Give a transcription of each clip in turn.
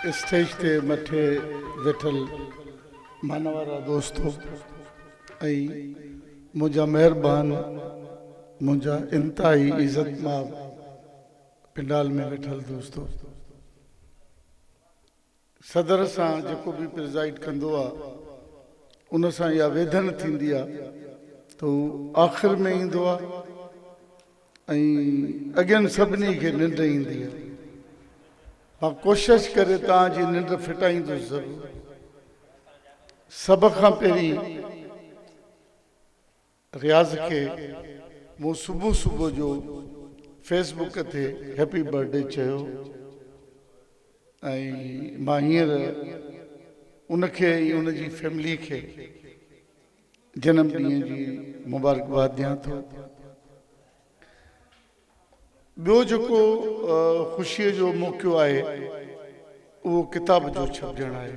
Stage ते मथे वेठल मानवारा दोस्तों मुझा मेहरबान मुझा इंतहाई इज्जत मां पिंडाल में वेठल दोस्तों सदर से जो भी प्रिजाइड कंदो उन सां या वेधन थींदी तो आखिर में इंदो अगन सभिनी के निंड इंदी मां कोशिश करे ताजी निंड फिटाईंदो जरूर सब का पेरी रियाज के मु सुबह सुबह जो फेसबुक ते हैप्पी बर्थडे चयो मां हींअर उनखे उनजी फैमिली के जन्मदिन की मुबारकबाद दियां थो बो जो खुशी जो मौक़ो है वो किताब जो छपजण है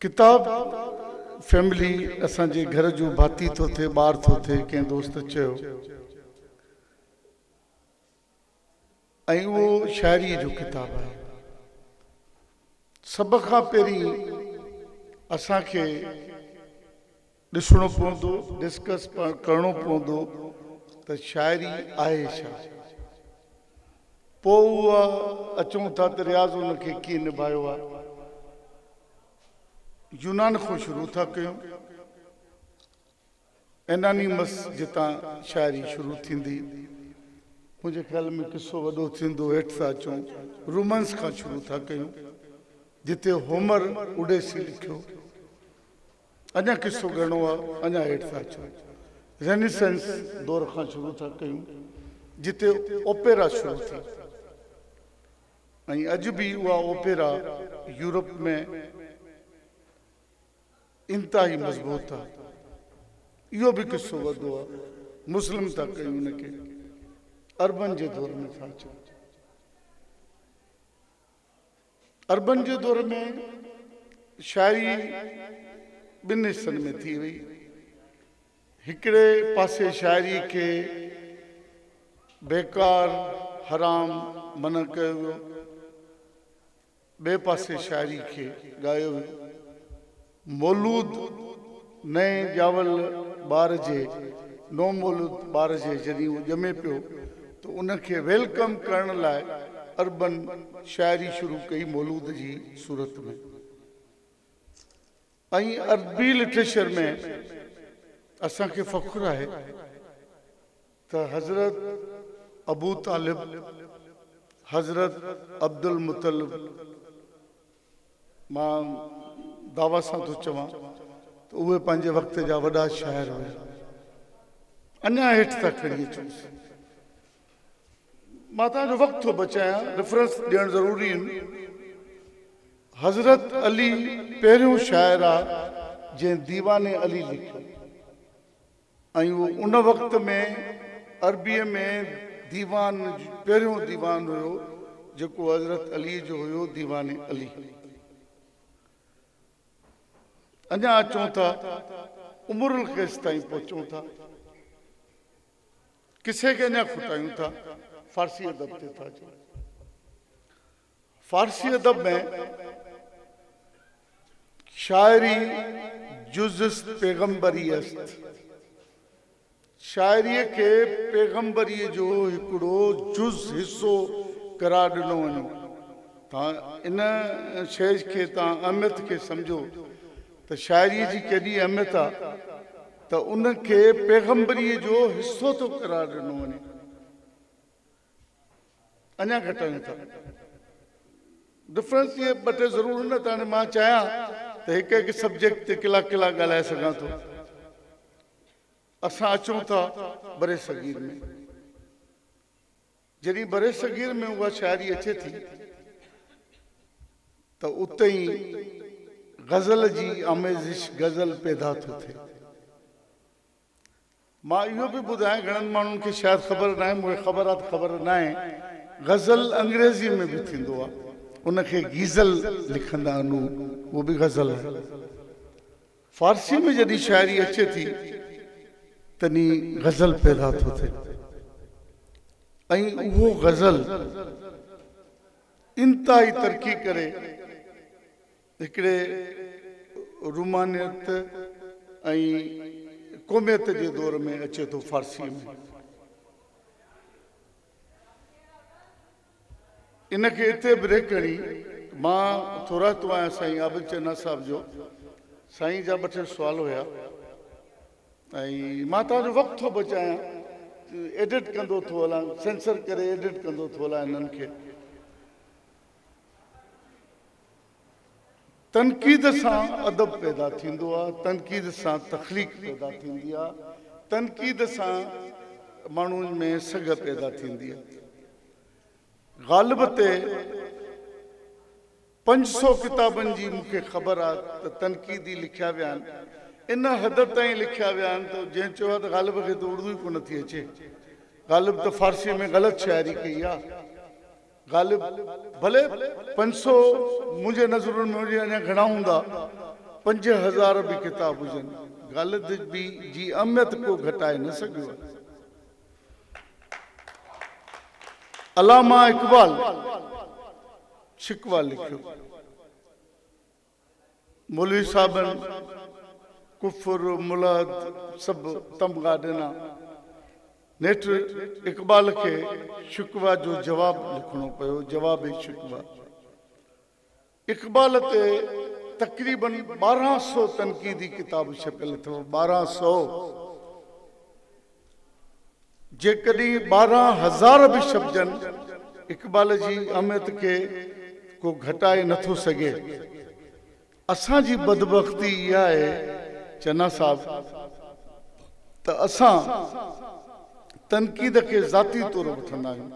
किताब फैमिली असांजे घर जो भाती तो थे बार तो थे के दोस्त चयो वो शायरी जो किताब है सब का पेरी असा के दिसणो पवंदो डिस्कस करणो पवंदो तो शायरी आहे छा पोइ उहा अचूं था तो रियाज़ उनके कीअं निभायो आहे यूनान को शुरू था कयूं एनानीमस जितां शायरी शुरू थींदी मुझे ख्याल में किस्सो वॾो थींदो हेठि था अचूं रोमांस का शुरू था कयूं जिते होमर उडेसी लिखियो अञा किस्सो घणो आहे अञा हेठि था अचूं रेनेसेंस दौर का शुरू था कयूं जिते ओपेरा शुरू थी अज भी वह ओपेरा यूरोप में इंतहाई मजबूत है यो भी किस्सो वॾो आहे मुस्लिम था कयूं उनके अर्बन के दौर में था अचूं अर्बन के दौर में शायरी बिन हिस्सनि में थी वही हिकड़े पासे शायरी के बेकार हराम मना कयो वियो बे पासे शायरी के गायो वियो मौलूद नए जावल बार जे नो मौलूद बार जे जॾहिं वो ॼमे पियो तो उनके वेलकम करण लाइ अर्बन शायरी शुरू कई मौलूद जी सूरत में अरबी लिटरेचर में असा के फख्र है तो हजरत अबू तालिब हजरत अब्दुल मुतलिब मां दावा से तो चवा तो वे पांजे वक्त जा वड़ा शायर हुए अञा हेठ तक खड़ी अचूं मां जो वक्त तो बचाया रेफरेंस ॾियण ज़रूरी हजरत अली पहिरियों शायर आ जे दीवाने अली लिखियो वो उन वक्त में अरबी में दीवान पहिरियों दीवान हुयो जेको हजरत अली जो हुयो दीवाने अली अञा अचूं था उमरुल कैस ताईं पहुंचूं था किसे के अञा खुटायूं था फारसी अदब ते था फारसी अदब में शायरी जुज़ पैगंबरी अस्त शायरी के पैगंबरी जो हिकड़ो जुज़ हिस्सो करार ॾिनो वञो ता इन शइ के ता अहमियत के समझो तो शायरी जी केॾी अहमियत आ तो उनके पैगंबरी जो हिस्सो तो करार ॾिनो वञे अञा घटायूं था डिफरेंस ये बटे जरूर न त मां चाहियां तो एक एक सब्जेक्ट ते किला किला ॻाल्हाए सघां थो असां अचूं था बरे सगीर में जॾहिं बरे सगीर में उहा शायरी अचे थी तो उते ही गज़ल जी आमेज़िश गज़ल पैदा थो थिए मां इहो बि ॿुधायां घणनि माण्हुनि खे शायदि ख़बर न आहे मूंखे ख़बरात ख़बर न आहे गज़ल अंग्रेज़ी में भी थींदो आहे उनके गीज़ल लिखंदा आहिनि वो भी गज़ल है फारसी में जॾहिं शायरी अचे थी तनी गज़ल पैदा थो थिए वो गज़ल इंतहाई तरक्की करे हिकिड़े रूमानियत ऐं क़ौमियत जे दौर में अचे थो फारसी में। इनखे हिते ब्रेक करणी। मां थोरा तो आहियां साईं आबिद चन्ना साहिब जो। साईं जा 2-3 सुवाल हुया ऐं मां तव्हांजो वक़्तु थो बचायां, एडिट कंदो थो हलां, सेंसर करे एडिट कंदो थो हलां हिननि खे। तनक़ीद सां अदब पैदा थींदो आहे, तनक़ीद सां तख़लीक़ पैदा थींदी आहे, तनक़ीद सां माण्हुनि में सघ पैदा थींदी आहे। ग़ालिब ते 500 किताबनि जी मूंखे ख़बर आहे त तनक़ीदी लिखिया विया आहिनि। इन हद ताईं लिखिया विया आहिनि त जंहिं चयो आहे त ग़ालिब खे त उर्दू ई कोन थी अचे। ग़ालिब त फारसी में ग़लति शाइरी कई आहे। ग़ालिब भले 500 मुंहिंजे नज़रुनि में हुजे, अञा घणा हूंदा, 5000 बि किताब हुजनि, ग़ालिब जी अहमियत को घटाए न सघियो आहे। अलामा इक़बाल शिकवा लिखियो, मौलवी साहबनि कुफर मुलाद सभु तमगा ॾिना। नेठि इक़बाल खे शिकवा जो जवाबु लिखणो पियो, जवाब शिकवा। इक़बाल ते तक़रीबन 1200 तनक़ीदी किताब छपियल अथव, 1200। जेकॾहिं 12000 बि छपजनि, इक़बाल जी अहमियत खे को घटाए नथो सघे। असांजी बदबख़्ती इहा आहे चन्ना साहब त असां तनक़ीद खे ज़ाती तौर वठंदा आहियूं।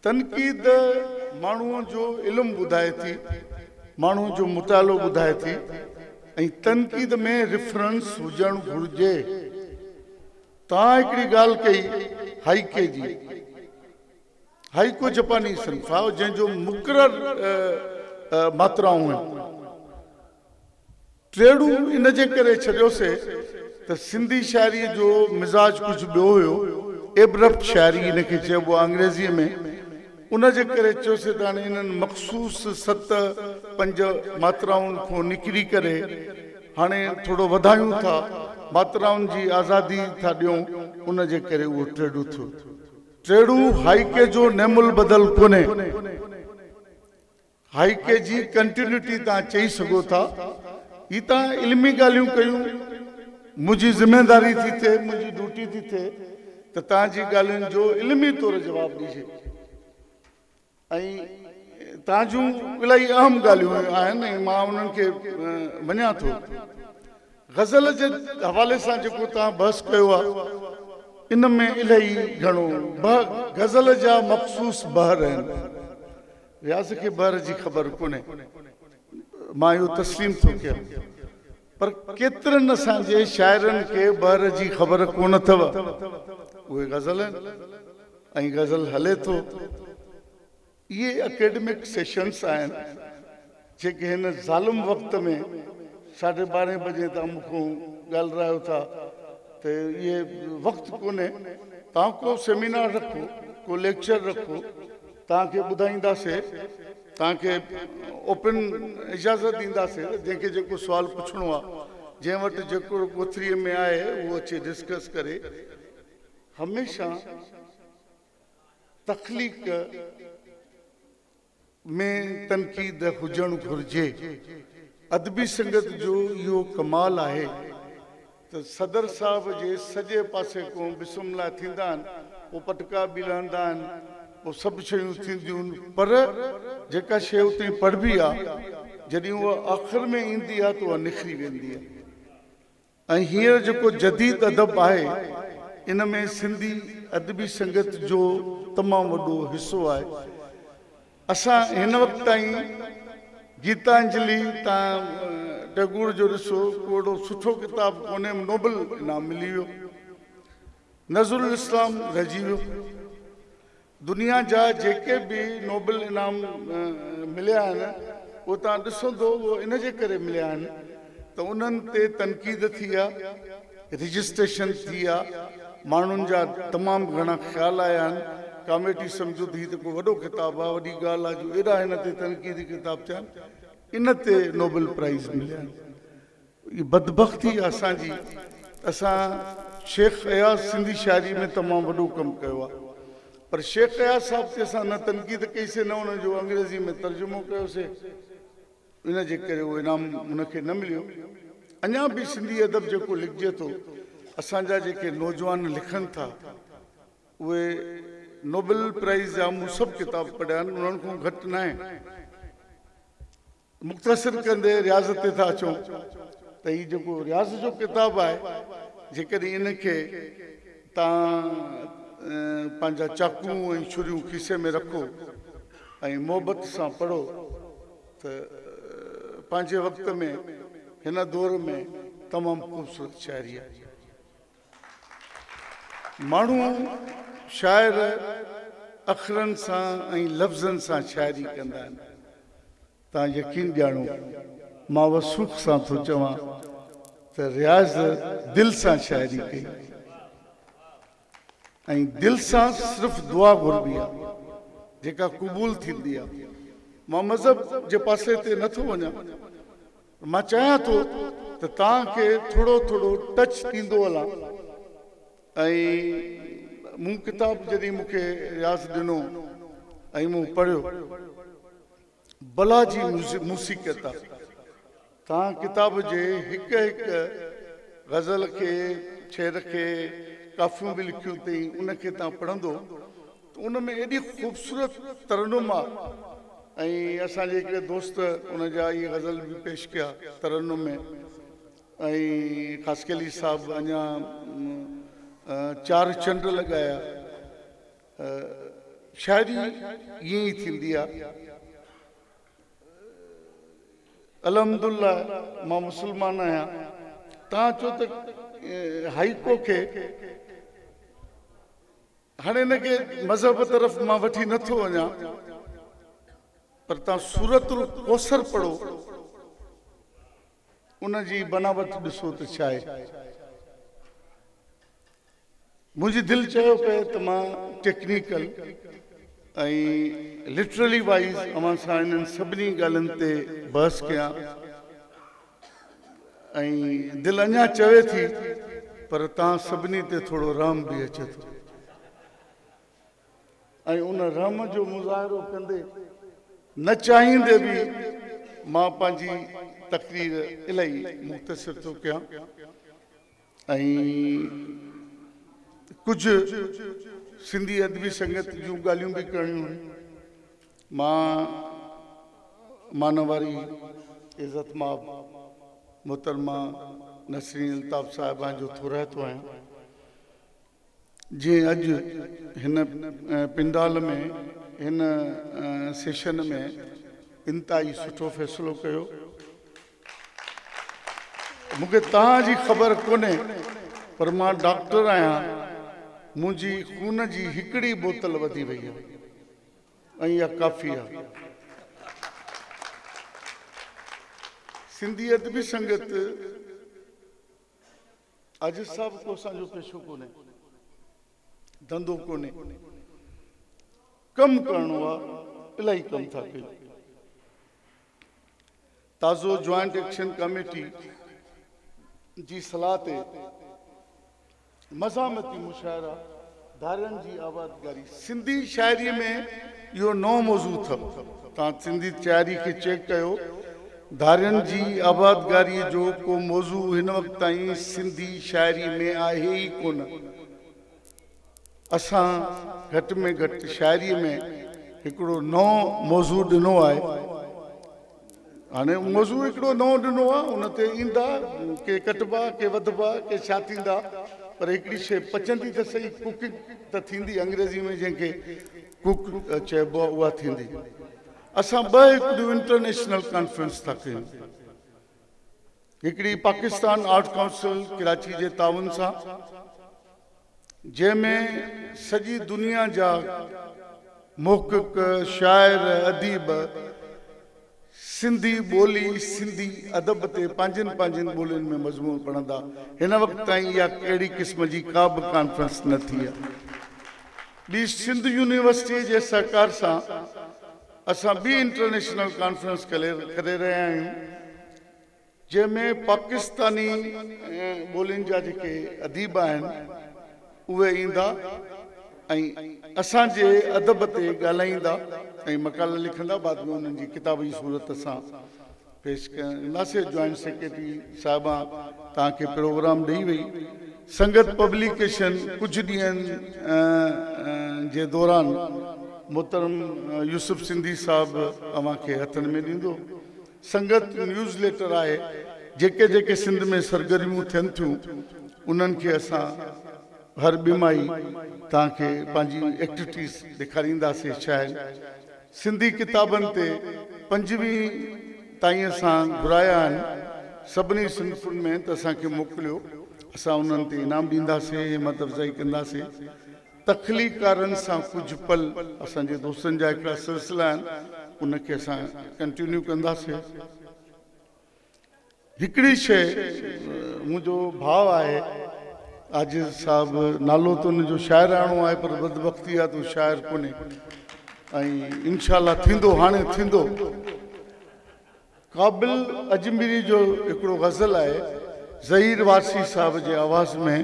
तनक़ीद माण्हूअ जो इल्मु ॿुधाए थी, माण्हू जो मुतालो ॿुधाए थी, ऐं तनक़ीद में रेफरेंस हुजणु घुरिजे। तव्हां हिकिड़ी ॻाल्हि कई हाइके जी। हाइको जापानी सिन्फ़ आहे जंहिंजो मुक़रर मात्राऊं आहिनि। टेड़ू इन जे करे छॾियोसीं त सिंधी शाइरी जो मिज़ाज कुझु ॿियो हुयो, एब्रप्ट शाइरी इनखे चइबो आहे अंग्रेज़ीअ में। उन जे करे चयोसीं त हाणे इन्हनि मख़सूस 7-5 मात्राउनि खां निकिरी करे हाणे थोरो वधायूं था, मात्राउनि जी आज़ादी था ॾियूं, उन जे करे उहो टेड़ू थियो। टेड़ू हाइके जो नेमुल बदल कोन्हे। हाइके जी कंटिन्यूटी तव्हां चई सघो था। ही तव्हां इल्मी ॻाल्हियूं कयूं, मुंहिंजी ज़िमेदारी थी थिए, मुंहिंजी ड्यूटी थी थिए त तव्हांजी ॻाल्हियुनि जो इल्मी तौर जवाबु ॾिजे। ऐं तव्हां जूं इलाही अहम ॻाल्हियूं आहिनि ऐं मां उन्हनि खे मञा थो। ग़ज़ल जे हवाले सां जेको तव्हां बहस कयो आहे, इन में इलाही घणो ग़ज़ल जा मख़सूस बहर आहिनि। रियाज़ खे बहर जी ख़बर कोन्हे, मां इहो तस्लीम थो कयां, पर केतिरनि असांजे शाइरनि खे बहर जी ख़बर कोन अथव। उहे ग़ज़ल आहिनि ऐं ग़ज़ल हले थो। इहे एकेडमिक सेशन्स आहिनि जेके हिन ज़ालिम वक़्त में 12:30 बजे तव्हां मूंखां ॻाल्हायो था त इहे वक़्तु कोन्हे। तव्हां को सेमिनार रखो, को लेक्चर रखो, तव्हांखे ॿुधाईंदासीं, तव्हांखे ओपन इजाज़त ॾींदासीं। जंहिंखे जेको सुवाल पुछिणो आहे, जंहिं वटि जेको कोथरीअ में आहे उहो अचे डिस्कस करे। हमेशह तख़लीक़ में तनक़ीद हुजणु घुरिजे। अदबी संगत जो इहो कमाल आहे त सदर साहब जे सॼे पासे खां बिस्मिल्लाह थींदा आहिनि, पोइ पटका बि लहंदा आहिनि, पोइ सभु शयूं थींदियूं आहिनि, पर जेका शइ उते पढ़बी आहे जॾहिं उहा आख़िर में ईंदी आहे त उहा निखरी वेंदी आहे। ऐं हींअर जेको जदीद अदब आहे, इन में सिंधी अदबी संगत जो तमामु वॾो हिसो आहे। असां हिन वक़्तु ताईं गीतांजलि, तव्हां टैगोर जो ॾिसो, कोड़ो सुठो किताबु कोन्हे, नोबल इनाम मिली वियो। नज़रुल इस्लाम रहिजी वियो। दुनिया जा जेके बि नोबल इनाम मिलिया आहिनि, उहो तव्हां ॾिसंदो उहो इन जे करे मिलिया आहिनि त उन्हनि ते तनक़ीद थी आहे, रजिस्ट्रेशन थी आहे, माण्हुनि जा तमामु घणा ख़्याल आया आहिनि कॉमेडी सम्झो थी त को वॾो किताबु आहे, वॾी ॻाल्हि आहे जो एॾा हिन ते तनक़ीदी किताब थिया इन ते नोबेल प्राइज़ मिलिया। ये बदबख्ती असांजी, असां शेख अयाज़ सिंधी शायरी में तमामु वॾो कमु कयो आहे, पर शेख अयाज़ साहब ते असां न तनक़ीद कईसीं, न उन जो अंग्रेज़ी में तर्जुमो कयोसीं, इन जे करे उहो इनाम उनखे न मिलियो। अञा बि सिंधी अदब जेको लिखिजे थो, असांजा जेके नौजवान लिखनि था उहे नोबेल प्राइज़ जा मूं सभु किताब पढ़िया आहिनि, उन्हनि खां घटि न आहे। मुख़्तसिर कंदे रियाज़ ते था अचूं त हीउ जेको रियाज़ जो किताबु आहे, जेकॾहिं इनखे तव्हां पंहिंजा चाकू ऐं छुरियूं खीसे में रखो ऐं मोहबत सां पढ़ो त पंहिंजे वक़्त में हिन दौर में तमामु ख़ूबसूरत शाइरी आहे। माण्हू शाइर अखरनि सां ऐं लफ़्ज़नि सां शाइरी कंदा आहिनि। तव्हां यकीन ॼाणो, मां वसूख सां थो चवां त रियाज़ दिलि सां शाइरी कई ऐं दिलि सां सिर्फ़ु दुआ घुरबी आहे जेका क़बूल थींदी आहे। मां मज़हब जे पासे ते नथो वञा, मां चाहियां थो त तव्हांखे थोरो थोरो टच थींदो हलां। ऐं मूं किताबु जॾहिं मूंखे रियाज़ ॾिनो ऐं मूं पढ़ियो, बला जी मूसीक़त आहे। तव्हां किताब जे हिकु हिकु ग़ज़ल खे, शेर खे, काफ़ियूं बि लिखियूं अथई, उनखे तव्हां पढ़ंदो त उन में एॾी ख़ूबसूरत तरन्नुम आहे। ऐं असांजे हिकिड़े दोस्त उनजा इहे ग़ज़ल बि पेश कया तरन्नुम में, ऐं ख़ासि अली साहब अञा 4 चंड लॻाया। शाइरी ईअं ई थींदी आहे। अलहमदुल्ला मां मुस्लमान आहियां। तव्हां चओ त हाइको खे, हाणे हिनखे मज़हब तरफ़ मां वठी नथो वञा, पर तव्हां सूरतुल कौसर पढ़ो, उन जी बनावट ॾिसो त छा आहे। मुंहिंजी दिलि चयो पिए त मां टेक्निकल ऐं लिटरली वाइज़ अवां सां इन्हनि सभिनी ॻाल्हियुनि ते बहस कयां, ऐं दिलि अञा चवे थी, पर तव्हां सभिनी ते थोरो रहम बि अचे थो। ऐं उन रहम जो मुज़ाहिरो कंदे, न चाहींदे बि मां पंहिंजी तक़रीर इलाही मुख़्तसिर थो कयां। ऐं कुझु सिंधी अदबी संगत जूं ॻाल्हियूं बि करणियूं आहिनि। मां मानवारी इज़त माब मोहतरमा नसरीन अल्ताफ़ साहिबा जो थो रहतो आहियां। जीअं अॼु हिन पिंडाल में, हिन सेशन में इंतिहाई सुठो फ़ैसिलो कयो। मूंखे तव्हांजी ख़बर कोन्हे, पर मां डॉक्टर आहियां। मुंहिंजी खून जी हिकिड़ी बोतल वधी वई आहे ऐं इहा काफ़ी आहे। सिंधी अदबी संगत अॼु सभु को असांजो पेशो कोन्हे, धंधो कोन्हे, कमु करिणो आहे, इलाही कमु था कयूं। ताज़ो जॉइंट एक्शन कमेटी जी सलाह ते मज़ामती मुशाइरा, धारियनि जी आबादगारी। सिंधी शाइरी में इहो नओं मौज़ू अथव। तव्हां सिंधी शाइरी खे चेक कयो, धारियनि जी आबादगारी जो को मौज़ू हिन वक़्त ताईं सिंधी शाइरी में आहे ई कोन। असां घटि में घटि शाइरीअ में हिकिड़ो नओं मौज़ू ॾिनो आहे। हाणे मौज़ू हिकिड़ो नओं ॾिनो आहे, उन ते ईंदा के कटबा, के वधबा, के छा थींदा, पर हिकिड़ी शइ पचंदी त सही, कुकिंग त थींदी अंग्रेज़ी में, जंहिंखे कुक चइबो आहे, उहा थींदी। असां 2 हिकिड़ियूं इंटरनेशनल कॉन्फ्रेंस था कयूं। हिकिड़ी पाकिस्तान आर्ट काउंसिल कराची जे ताउन सां, जंहिंमें सॼी दुनिया जा मुहक़िक़, शाइर, अदीब सिंधी ॿोली, सिंधी अदब ते पंहिंजनि पंहिंजनि ॿोलियुनि में मज़मून पढ़ंदा। हिन वक़्त ताईं इहा कहिड़ी क़िस्म जी का बि कॉन्फ्रेंस न थी आहे। ॿी सिंध यूनिवर्सिटी जे सहकार सां असां ॿी इंटरनेशनल कॉन्फ्रेंस करे रहिया आहियूं, जंहिंमें पाकिस्तानी ॿोलियुनि जा जेके अदीब आहिनि उहे ईंदा ऐं असांजे अदब ते ॻाल्हाईंदा ऐं मक़ाला लिखंदा। बाद में उन्हनि जी किताब जी सूरत सां पेश कंदासीं। जॉइंट सेक्रेटरी साहिबा तव्हांखे प्रोग्राम ॾेई वई। संगत पब्लिकेशन कुझु ॾींहंनि जे दौरान मोहतरम यूसुफ सिंधी साहिबु अव्हांखे हथनि में ॾींदो। संगत न्यूज़ लेटर आहे, जेके जेके सिंध में सरगर्मियूं थियनि थियूं उन्हनि खे असां हर ॿिमाही तव्हांखे पंहिंजी एक्टिविटीज़ ॾेखारींदासीं। शायदि सिंधी किताबनि ते 25 ताईं असां घुराया आहिनि सभिनी सिंफ़ुनि में, त असांखे मोकिलियो, असां उन्हनि ते इनाम ॾींदासीं, हिमत अफ़ज़ाई कंदासीं। तख़लीक़कारनि सां कुझु पल असांजे दोस्तनि जा हिकिड़ा सिलसिला आहिनि, उनखे असां कंटिन्यू कंदासीं। हिकिड़ी शइ मुंहिंजो भाउ आहे आजिज़ साहिबु, नालो त उनजो शाइराणो आहे पर बदबख़्ती आहे त शाइर कोन्हे, ऐं इंशाअल्लाह थींदो, हाणे थींदो। क़ाबिल अजमेरी जो हिकिड़ो गज़ल आहे ज़हीर वासी साहिब जे आवाज़ में,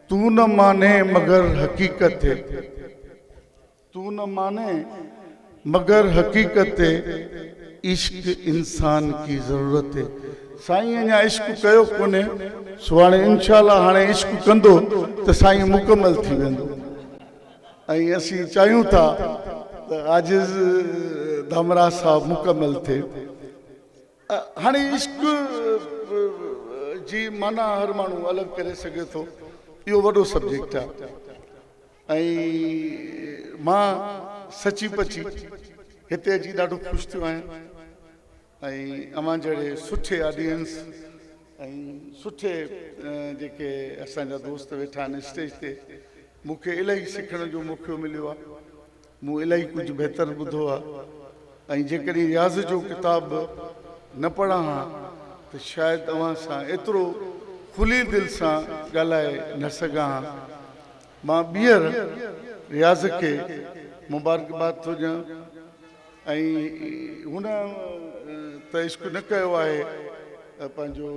तू न माने मगर हकीकत है, तू न माने मगर हकीकत है, इश्क इंसान की ज़रूरत है। साईं अञा इश्क कयो कोन्हे, सो हाणे इंशाअल्लाह हाणे इश्क कंदो त साईं मुकमल थी वेंदो। ऐं असीं चाहियूं था त आजिज़ धामरा साहिबु मुकमल थिए। हाणे इश्क जी माना हर माण्हू अलॻि करे सघे थो, इहो वॾो सब्जेक्ट आहे। ऐं मां सची पची हिते अची ॾाढो ख़ुशि थियो आहियां, ऐं अव्हां जहिड़े सुठे ऑडियंस ऐं सुठे जेके असांजा दोस्त वेठा आहिनि स्टेज ते, मूंखे इलाही सिखण जो मौक़ो मिलियो आहे। मूं इलाही कुझु बहितर ॿुधो आहे, ऐं जेकॾहिं रियाज़ जो किताबु न पढ़ां हा त शायदि अव्हां सां एतिरो खुली दिलि सां ॻाल्हाए न सघां हा। मां ॿीहर रियाज़ खे मुबारकबाद थो ॾियां, ऐं हुन त इश्क न कयो आहे पंहिंजो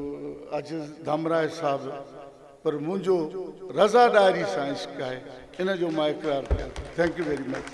आजिज़ धामराय साहिबु, पर मुंहिंजो रज़ादारी सां इश्क आहे, इन जो मां इक़रार कयां। Thank U very much.